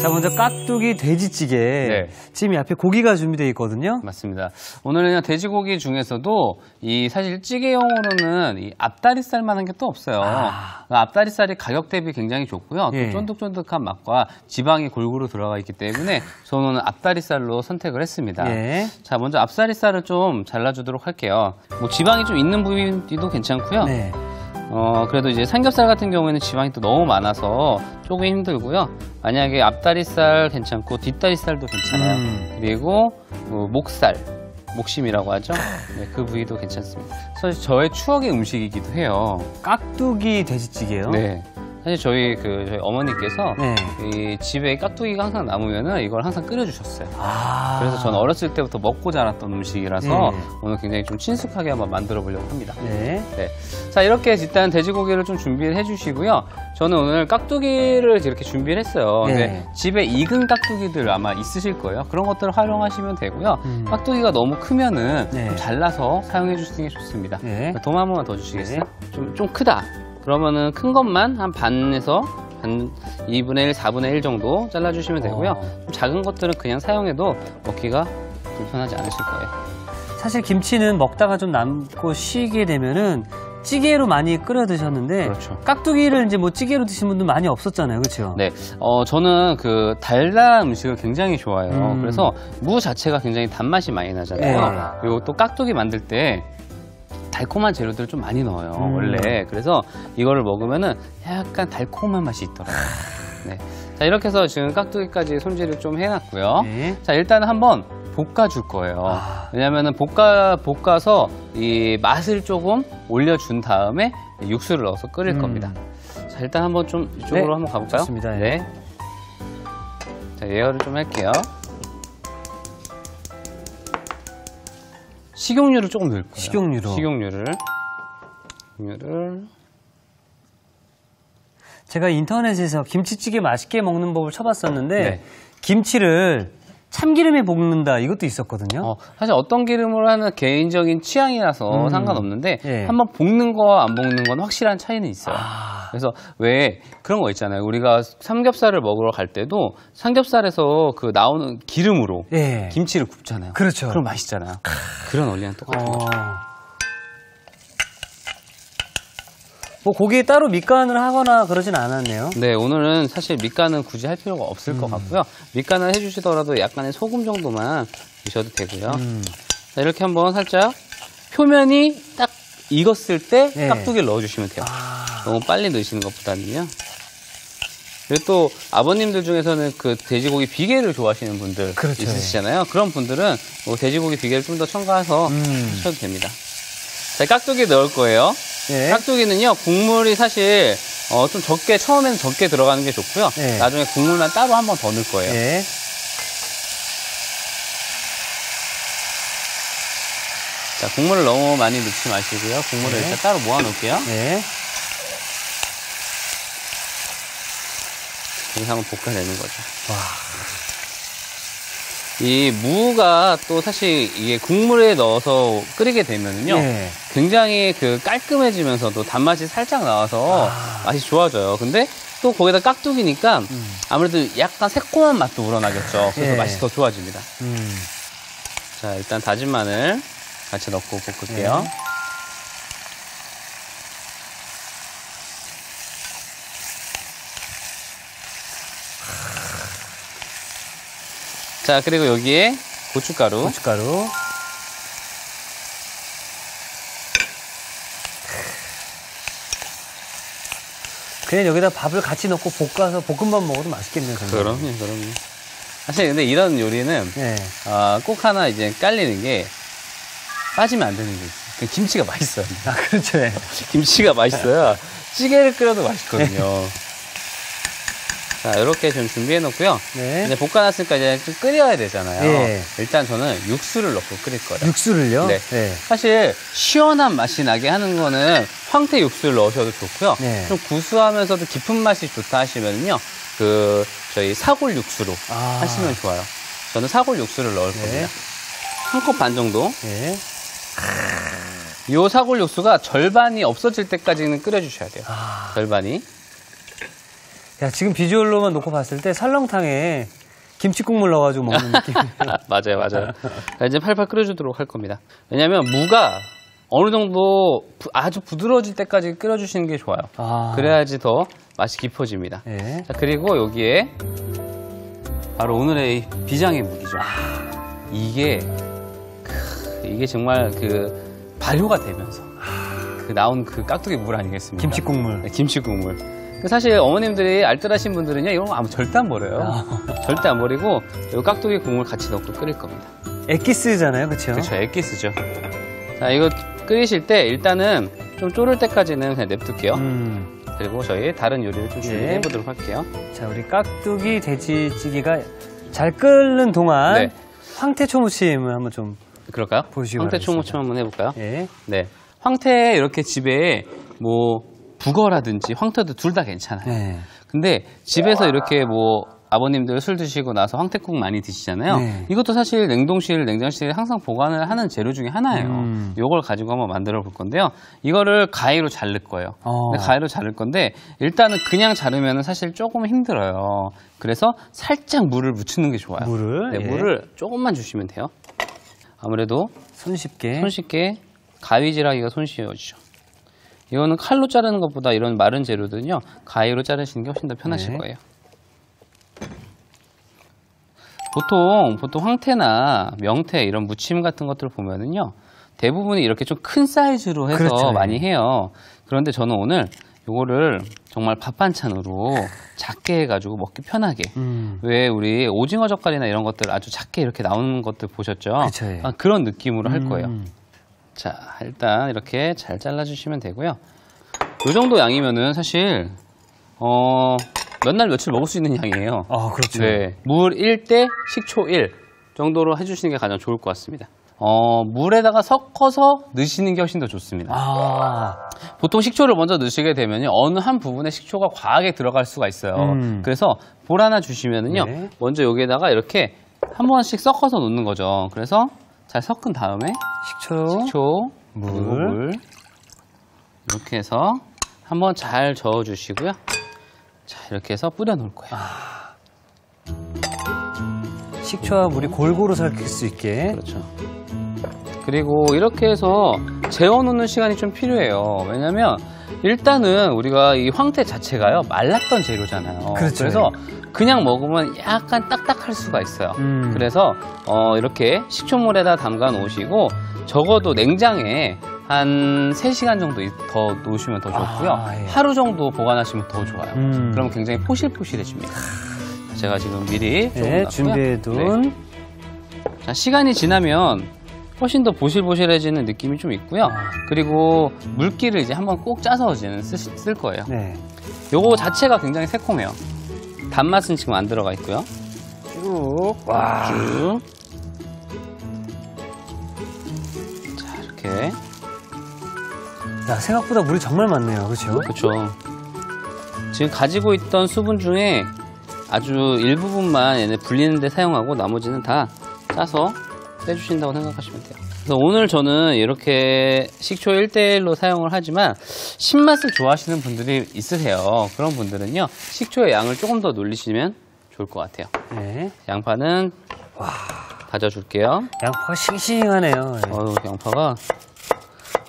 자, 먼저 깍두기 돼지찌개. 네. 지금 이 앞에 고기가 준비되어 있거든요. 맞습니다. 오늘은 돼지고기 중에서도 이 사실 찌개용으로는 이 앞다리살만 한 게 또 없어요. 앞다리살이 가격 대비 굉장히 좋고요. 또 쫀득쫀득한 맛과 지방이 골고루 들어가 있기 때문에 저는 앞다리살로 선택을 했습니다. 자, 먼저 앞다리살을 좀 잘라주도록 할게요. 뭐 지방이 좀 있는 부위도 괜찮고요. 그래도 이제 삼겹살 같은 경우에는 지방이 또 너무 많아서 조금 힘들고요. 만약에 앞다리살 괜찮고 뒷다리살도 괜찮아요. 그리고 목살, 목심이라고 하죠. 네, 그 부위도 괜찮습니다. 사실 저의 추억의 음식이기도 해요. 깍두기 돼지찌개요? 네. 사실 저희 어머니께서 이 집에 깍두기가 항상 남으면은 이걸 항상 끓여주셨어요. 그래서 저는 어렸을 때부터 먹고 자랐던 음식이라서 오늘 굉장히 좀 친숙하게 한번 만들어 보려고 합니다. 자, 이렇게 일단 돼지고기를 좀 준비를 해주시고요. 저는 오늘 깍두기를 이렇게 준비를 했어요. 근데 집에 익은 깍두기들 아마 있으실 거예요. 그런 것들을 활용하시면 되고요. 깍두기가 너무 크면은 좀 잘라서 사용해 주시는 게 좋습니다. 도마 한 번만 더 주시겠어요? 좀 크다. 그러면은 큰 것만 한 반에서 한 2분의 1, 4분의 1 정도 잘라주시면 되고요. 좀 작은 것들은 그냥 사용해도 먹기가 불편하지 않으실 거예요. 사실 김치는 먹다가 좀 남고 쉬게 되면은 찌개로 많이 끓여 드셨는데 깍두기를 이제 뭐 찌개로 드신 분도 많이 없었잖아요, 그렇죠? 네, 저는 그 달달한 음식을 굉장히 좋아해요. 그래서 무 자체가 굉장히 단맛이 많이 나잖아요. 그리고 또 깍두기 만들 때 달콤한 재료들을 좀 많이 넣어요, 원래. 그래서 이거를 먹으면은 약간 달콤한 맛이 있더라고요. 네. 자, 이렇게 해서 지금 깍두기까지 손질을 좀 해놨고요. 자, 일단 한번 볶아줄 거예요. 왜냐면은 볶아서 이 맛을 조금 올려준 다음에 육수를 넣어서 끓일 겁니다. 자, 일단 한번 좀 이쪽으로 한번 가볼까요? 좋습니다. 네. 자, 예열을 좀 할게요. 식용유를 조금 넣을 거예요. 식용유를. 제가 인터넷에서 김치찌개 맛있게 먹는 법을 쳐봤었는데 김치를 참기름에 볶는다 이것도 있었거든요. 사실 어떤 기름으로 하는 개인적인 취향이라서 상관없는데 한번 볶는 거와 안 볶는 건 확실한 차이는 있어요. 그래서 왜 그런 거 있잖아요. 우리가 삼겹살을 먹으러 갈 때도 삼겹살에서 그 나오는 기름으로 김치를 굽잖아요. 그렇죠. 그럼 맛있잖아요. 그런 원리랑 똑같은 거죠. 뭐 고기에 따로 밑간을 하거나 그러진 않았네요. 네, 오늘은 사실 밑간은 굳이 할 필요가 없을 것 같고요. 밑간을 해주시더라도 약간의 소금 정도만 넣으셔도 되고요. 자, 이렇게 한번 살짝 표면이 딱 익었을 때 깍두기를 넣어주시면 돼요. 너무 빨리 넣으시는 것보다는요. 그리고 또 아버님들 중에서는 그 돼지고기 비계를 좋아하시는 분들 있으시잖아요. 그런 분들은 뭐 돼지고기 비계를 좀 더 첨가해서 하셔도 됩니다. 자, 깍두기 넣을 거예요. 깍두기는요, 국물이 사실 좀 적게, 처음에는 적게 들어가는 게 좋고요. 나중에 국물만 따로 한 번 더 넣을 거예요. 자, 국물을 너무 많이 넣지 마시고요. 국물을 일단 따로 모아 놓을게요. 이렇게 한번 볶아내는 거죠. 이 무가 또 사실 이게 국물에 넣어서 끓이게 되면은요, 굉장히 그 깔끔해지면서도 단맛이 살짝 나와서 맛이 좋아져요. 근데 또 거기다 깍두기니까 아무래도 약간 새콤한 맛도 우러나겠죠. 그래서 맛이 더 좋아집니다. 자, 일단 다진 마늘 같이 넣고 볶을게요. 자, 그리고 여기에 고춧가루. 그냥 여기다 밥을 같이 넣고 볶아서 볶음밥 먹어도 맛있겠네요. 그럼요. 사실 근데 이런 요리는 꼭 하나 이제 깔리는 게 빠지면 안 되는 게 있어요. 김치가 맛있어요. 그렇죠. 김치가 맛있어야 찌개를 끓여도 맛있거든요. 자, 이렇게 좀 준비해 놓고요. 이제 볶아놨으니까 이제 좀 끓여야 되잖아요. 일단 저는 육수를 넣고 끓일 거예요. 육수를요? 네. 사실 시원한 맛이 나게 하는 거는 황태 육수를 넣으셔도 좋고요. 좀 구수하면서도 깊은 맛이 좋다 하시면요, 저희 사골 육수로 하시면 좋아요. 저는 사골 육수를 넣을 겁니다. 한 컵 반 정도. 이 사골 육수가 절반이 없어질 때까지는 끓여주셔야 돼요. 절반이. 야, 지금 비주얼로만 놓고 봤을 때 설렁탕에 김치 국물 넣어가지고 먹는 느낌. 맞아요, 맞아요. 자, 이제 팔팔 끓여주도록 할 겁니다. 왜냐면 무가 어느 정도 아주 부드러워질 때까지 끓여주시는 게 좋아요. 그래야지 더 맛이 깊어집니다. 네. 자, 그리고 여기에 바로 오늘의 비장의 무기죠. 이게 정말 그 발효가 되면서 그 나온 그 깍두기 물 아니겠습니까? 김치 국물. 네, 김치 국물. 사실 어머님들이 알뜰하신 분들은요, 이런 거 절대 안 버려요. 절대 안 버리고 이 깍두기 국물 같이 넣고 끓일 겁니다. 엑기스잖아요, 그렇죠? 그렇죠, 엑기스죠. 자, 이거 끓이실 때 일단은 좀 졸을 때까지는 그냥 냅둘게요. 그리고 저희 다른 요리를 좀 준비해 보도록 할게요. 자, 우리 깍두기 돼지찌개가 잘 끓는 동안 네. 황태초무침을 한번 좀 그럴까요? 보시기 황태초무침 한번 해볼까요? 예. 네. 황태 이렇게 집에 뭐 북어라든지 황태도 둘 다 괜찮아요. 네. 근데 집에서 이렇게 뭐 아버님들 술 드시고 나서 황태국 많이 드시잖아요. 네. 이것도 사실 냉동실, 냉장실에 항상 보관을 하는 재료 중에 하나예요. 이걸 가지고 한번 만들어 볼 건데요. 이거를 가위로 자를 거예요. 가위로 자를 건데 일단은 그냥 자르면 사실 조금 힘들어요. 그래서 살짝 물을 묻히는 게 좋아요. 물을? 네, 물을 조금만 주시면 돼요. 아무래도 손쉽게 가위질하기가 손쉬워지죠. 이거는 칼로 자르는 것보다 이런 마른 재료들은요, 가위로 자르시는 게 훨씬 더 편하실 거예요. 보통 황태나 명태 이런 무침 같은 것들을 보면은요, 대부분이 이렇게 좀 큰 사이즈로 해서 그렇죠. 많이 해요. 그런데 저는 오늘 요거를 정말 밥 반찬으로 작게 해가지고 먹기 편하게. 왜 우리 오징어 젓갈이나 이런 것들 아주 작게 이렇게 나오는 것들 보셨죠? 그렇죠. 그런 느낌으로 할 거예요. 자, 일단 이렇게 잘 잘라주시면 되고요. 이 정도 양이면은 사실 몇 날 며칠 먹을 수 있는 양이에요. 그렇죠. 네, 물 1대 식초 1 정도로 해주시는 게 가장 좋을 것 같습니다. 물에다가 섞어서 넣으시는 게 훨씬 더 좋습니다. 보통 식초를 먼저 넣으시게 되면요, 어느 한 부분에 식초가 과하게 들어갈 수가 있어요. 그래서 볼 하나 주시면은요, 네. 먼저 여기에다가 이렇게 한 번씩 섞어서 놓는 거죠. 그래서 잘 섞은 다음에 식초, 물 이렇게 해서 한번 잘 저어주시고요. 자, 이렇게 해서 뿌려 놓을 거예요. 식초와 물이 골고루 섞일 수 있게. 그렇죠. 그리고 이렇게 해서 재워놓는 시간이 좀 필요해요. 왜냐면 일단은 우리가 이 황태 자체가요, 말랐던 재료잖아요. 그렇죠. 그래서 그냥 먹으면 약간 딱딱할 수가 있어요. 그래서 이렇게 식초물에다 담가 놓으시고 적어도 냉장에 한 3시간 정도 더 놓으시면 더 좋고요. 예. 하루 정도 보관하시면 더 좋아요. 그럼 굉장히 포실포실해집니다. 제가 지금 미리 준비해둔. 자, 시간이 지나면 훨씬 더 보실보실해지는 느낌이 좀 있고요. 그리고 물기를 이제 한번 꼭 짜서 쓸 거예요. 네. 요거 자체가 굉장히 새콤해요. 단맛은 지금 안 들어가 있고요. 쭉. 쭉. 자, 이렇게. 야, 생각보다 물이 정말 많네요. 그렇죠? 그렇죠. 지금 가지고 있던 수분 중에 아주 일부분만 얘네 불리는 데 사용하고 나머지는 다 짜서 빼주신다고 생각하시면 돼요. 그래서 오늘 저는 이렇게 식초 1대1로 사용을 하지만 신맛을 좋아하시는 분들이 있으세요. 그런 분들은요, 식초의 양을 조금 더 늘리시면 좋을 것 같아요. 네. 양파는 다져줄게요. 양파가 싱싱하네요. 양파가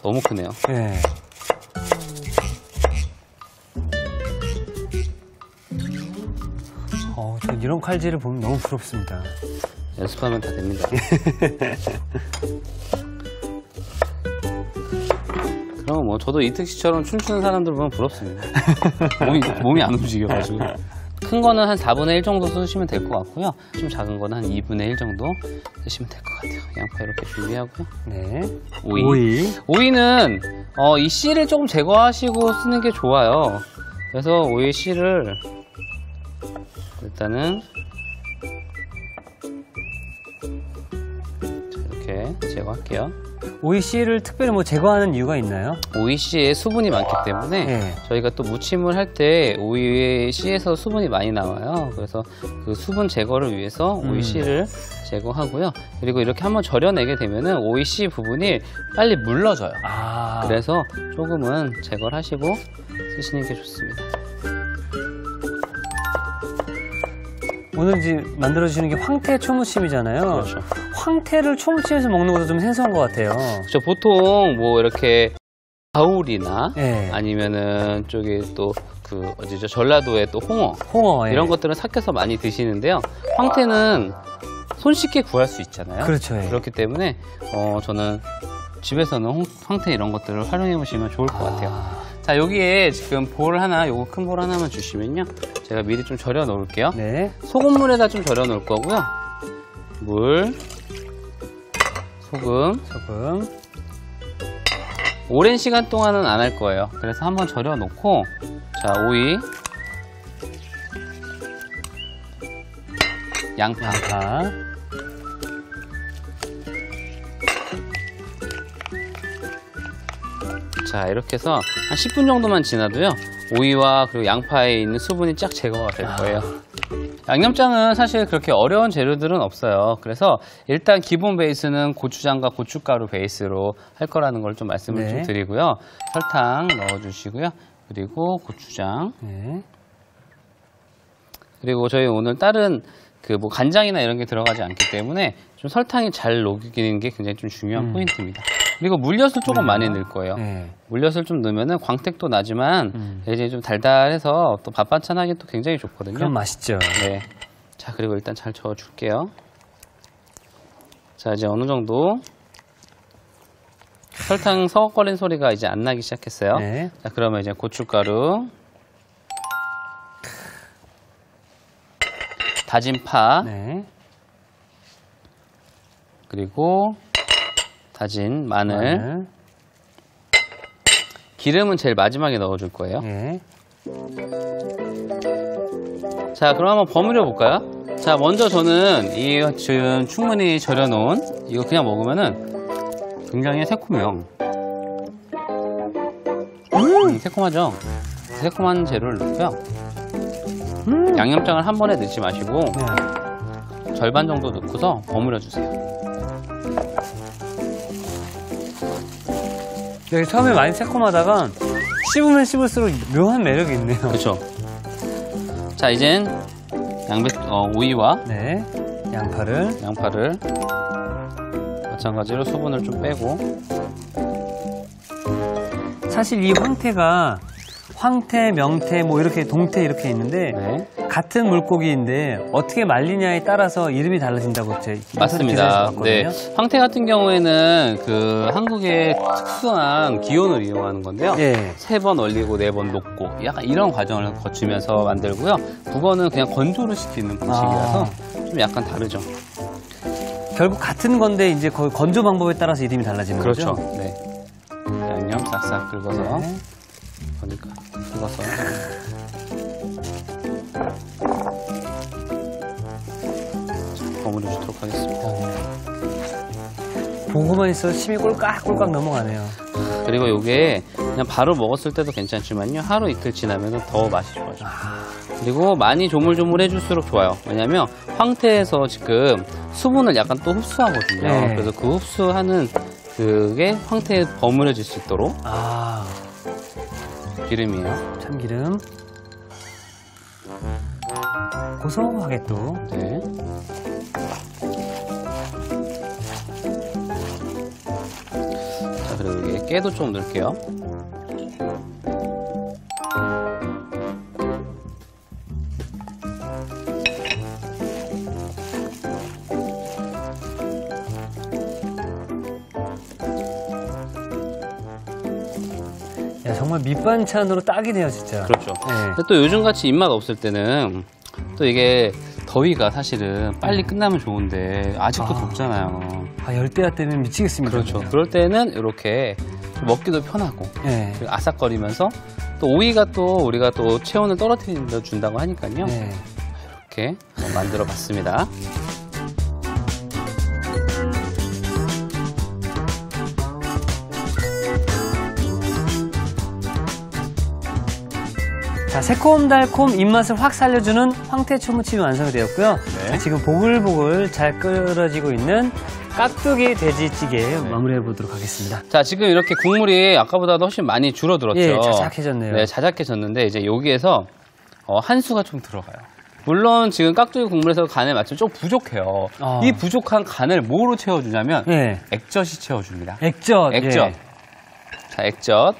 너무 크네요. 네. 전 이런 칼질을 보면 너무 부럽습니다. 연습하면 다 됩니다. 그럼 뭐 저도 이특 씨처럼 춤추는 사람들 보면 부럽습니다. 몸이 안 움직여가지고. 큰 거는 한 4분의 1 정도 쓰시면 될 것 같고요. 좀 작은 거는 한 2분의 1 정도 쓰시면 될 것 같아요. 양파 이렇게 준비하고요. 네. 오이는 이 씨를 조금 제거하시고 쓰는 게 좋아요. 그래서 오이 씨를 일단은 이렇게 제거할게요. 오이 씨를 특별히 뭐 제거하는 이유가 있나요? 오이 씨에 수분이 많기 때문에 저희가 또 무침을 할 때 오이 씨에서 수분이 많이 나와요. 그래서 그 수분 제거를 위해서 오이 씨를 제거하고요. 그리고 이렇게 한번 절여내게 되면은 오이 씨 부분이 빨리 물러져요. 그래서 조금은 제거를 하시고 쓰시는 게 좋습니다. 오늘 이제 만들어주시는 게 황태 초무침이잖아요. 그렇죠. 황태를 초무침에서 먹는 것도 좀 생소한 것 같아요. 그렇죠. 보통 뭐 이렇게 가오리나 네. 아니면은 저기 또 그 어디죠? 전라도에 또 홍어 이런 것들은 삭혀서 많이 드시는데요. 황태는 손쉽게 구할 수 있잖아요. 그렇죠. 예. 그렇기 때문에 저는 집에서는 황태 이런 것들을 활용해 보시면 좋을 것 같아요. 자, 여기에 지금 볼 하나, 요거 큰 볼 하나만 주시면요. 제가 미리 좀 절여 놓을게요. 네. 소금물에다 좀 절여 놓을 거고요. 물, 소금. 오랜 시간 동안은 안 할 거예요. 그래서 한번 절여 놓고, 자, 오이, 양파. 자, 이렇게 해서 한 10분 정도만 지나도요, 오이와 그리고 양파에 있는 수분이 쫙 제거가 될 거예요. 양념장은 사실 그렇게 어려운 재료들은 없어요. 그래서 일단 기본 베이스는 고추장과 고춧가루 베이스로 할 거라는 걸 좀 말씀을 좀 드리고요. 설탕 넣어주시고요. 그리고 고추장. 그리고 저희 오늘 다른 그 뭐 간장이나 이런 게 들어가지 않기 때문에 좀 설탕이 잘 녹이는 게 굉장히 좀 중요한 포인트입니다. 그리고 물엿을 조금 많이 넣을 거예요. 물엿을 좀 넣으면은 광택도 나지만 이제 좀 달달해서 또 밥 반찬 하기 또 굉장히 좋거든요. 그럼 맛있죠. 네. 자, 그리고 일단 잘 저어줄게요. 자, 이제 어느 정도 설탕 서걱거리는 소리가 이제 안 나기 시작했어요. 자, 그러면 이제 고춧가루, 다진 파, 그리고 다진 마늘. 기름은 제일 마지막에 넣어줄 거예요. 자, 그럼 한번 버무려 볼까요? 자, 먼저 저는 이 지금 충분히 절여놓은 이거 그냥 먹으면은 굉장히 새콤해요. 새콤하죠? 새콤한 재료를 넣고요. 양념장을 한 번에 넣지 마시고 절반 정도 넣고서 버무려 주세요. 여기 처음에 많이 새콤하다가 씹으면 씹을수록 묘한 매력이 있네요. 그렇죠. 자, 이젠 오이와 양파를 마찬가지로 수분을 좀 빼고. 사실 이 황태, 명태, 뭐 이렇게 동태 이렇게 있는데 같은 물고기인데 어떻게 말리냐에 따라서 이름이 달라진다고 제 맞습니다. 네. 황태 같은 경우에는 그 한국의 특수한 기온을 이용하는 건데요. 3번 얼리고 4번 녹고 약간 이런 과정을 거치면서 만들고요. 북어는 그냥 건조를 시키는 방식이라서 좀 약간 다르죠. 결국 같은 건데 이제 거의 건조 방법에 따라서 이름이 달라지는 거죠? 그렇죠. 네. 양념 싹싹 긁어서 그러니까 긁어서 버무려 주도록 하겠습니다. 보고만 있어도 침이 꼴깍꼴깍 넘어가네요. 그리고 이게 그냥 바로 먹었을 때도 괜찮지만요, 하루 이틀 지나면 더 맛이 좋아져요. 그리고 많이 조물조물 해줄수록 좋아요. 왜냐면 황태에서 지금 수분을 약간 또 흡수하거든요. 그래서 그 흡수하는 그게 황태에 버무려질 수 있도록. 기름이에요. 참기름. 고소하게 또. 자, 그리고 여기에 깨도 좀 넣을게요. 정말 밑반찬으로 딱이네요, 진짜. 그렇죠. 근데 또 요즘같이 입맛 없을 때는 또 이게 더위가 사실은 빨리 끝나면 좋은데 아직도 덥잖아요. 열대야 때문에 미치겠습니다. 그렇죠. 그냥. 그럴 때는 이렇게 먹기도 편하고 그리고 아삭거리면서 또 오이가 또 우리가 또 체온을 떨어뜨려 준다고 하니까요. 이렇게 한번 만들어 봤습니다. 자, 새콤달콤 입맛을 확 살려주는 황태 초무침이 완성이 되었고요. 자, 지금 보글보글 잘 끓여지고 있는 깍두기 돼지찌개 마무리해 보도록 하겠습니다. 자, 지금 이렇게 국물이 아까보다도 훨씬 많이 줄어들었죠. 자작해졌네요. 네, 자작해졌는데 이제 여기에서 한 수가 좀 들어가요. 물론 지금 깍두기 국물에서 간을 맞추면 좀 부족해요. 이 부족한 간을 뭐로 채워주냐면 액젓이 채워줍니다. 액젓. 예. 자, 액젓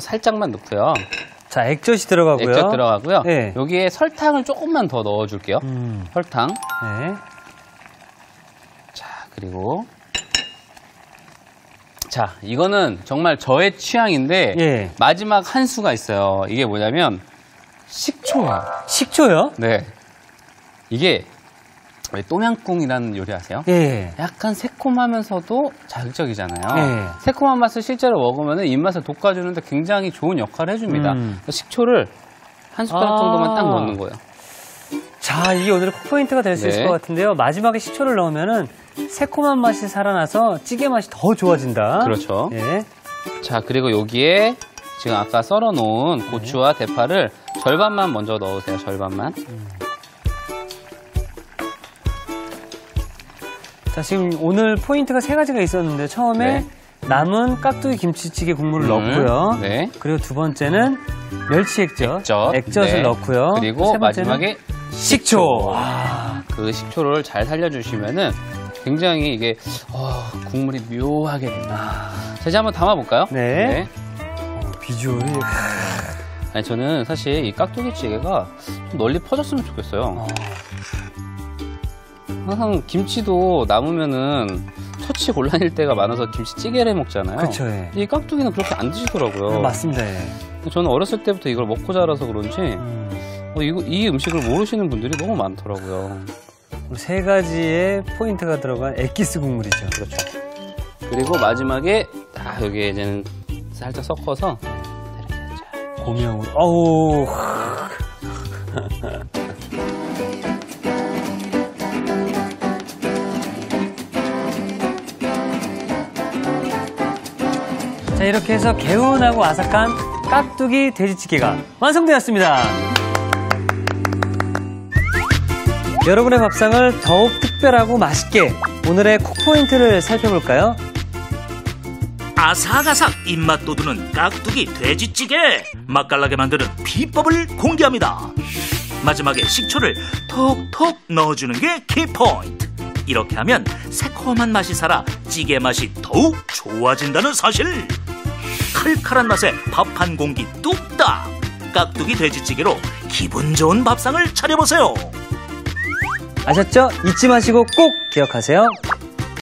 살짝만 넣고요. 자, 액젓이 들어가고요. 액젓 들어가고요. 여기에 설탕을 조금만 더 넣어줄게요. 설탕. 자, 그리고 자, 이거는 정말 저의 취향인데 마지막 한 수가 있어요. 이게 뭐냐면 식초예요. 식초요? 네. 이게 왜 똠양꿍이라는 요리 아세요? 약간 새콤하면서도 자극적이잖아요. 새콤한 맛을 실제로 먹으면 입맛을 돋궈주는데 굉장히 좋은 역할을 해줍니다. 식초를 한 숟가락 정도만 딱 넣는 거예요. 자, 이게 오늘의 콕포인트가 될 수 있을 것 같은데요. 마지막에 식초를 넣으면은 새콤한 맛이 살아나서 찌개 맛이 더 좋아진다. 그렇죠. 자, 그리고 여기에 지금 아까 썰어 놓은 고추와 대파를 절반만 먼저 넣으세요. 절반만. 자, 지금 오늘 포인트가 3가지가 있었는데 처음에 남은 깍두기 김치찌개 국물을 넣고요. 그리고 두 번째는 멸치 액젓을 넣고요. 그리고 세 번째는 마지막에 식초. 그 식초를 잘 살려주시면은 굉장히 이게 국물이 묘하게 됩니다. 자, 이제 한번 담아볼까요? 비주얼이. 아니, 저는 사실 이 깍두기찌개가 좀 널리 퍼졌으면 좋겠어요. 항상 김치도 남으면은 처치 곤란일 때가 많아서 김치찌개를 해 먹잖아요. 그쵸, 이 깍두기는 그렇게 안 드시더라고요. 맞습니다. 저는 어렸을 때부터 이걸 먹고 자라서 그런지 이 음식을 모르시는 분들이 너무 많더라고요. 3가지의 포인트가 들어간 엑기스 국물이죠. 그렇죠. 그리고 마지막에 딱 여기에 이제는 살짝 섞어서 고명으로. 어우. 자, 이렇게 해서 개운하고 아삭한 깍두기 돼지찌개가 완성되었습니다. 여러분의 밥상을 더욱 특별하고 맛있게 오늘의 콕포인트를 살펴볼까요? 아삭아삭 입맛 돋우는 깍두기 돼지찌개, 맛깔나게 만드는 비법을 공개합니다. 마지막에 식초를 톡톡 넣어주는 게 키포인트. 이렇게 하면 새콤한 맛이 살아 찌개 맛이 더욱 좋아진다는 사실. 칼칼한 맛에 밥 한 공기 뚝딱. 깍두기 돼지찌개로 기분 좋은 밥상을 차려보세요. 아셨죠? 잊지 마시고 꼭 기억하세요.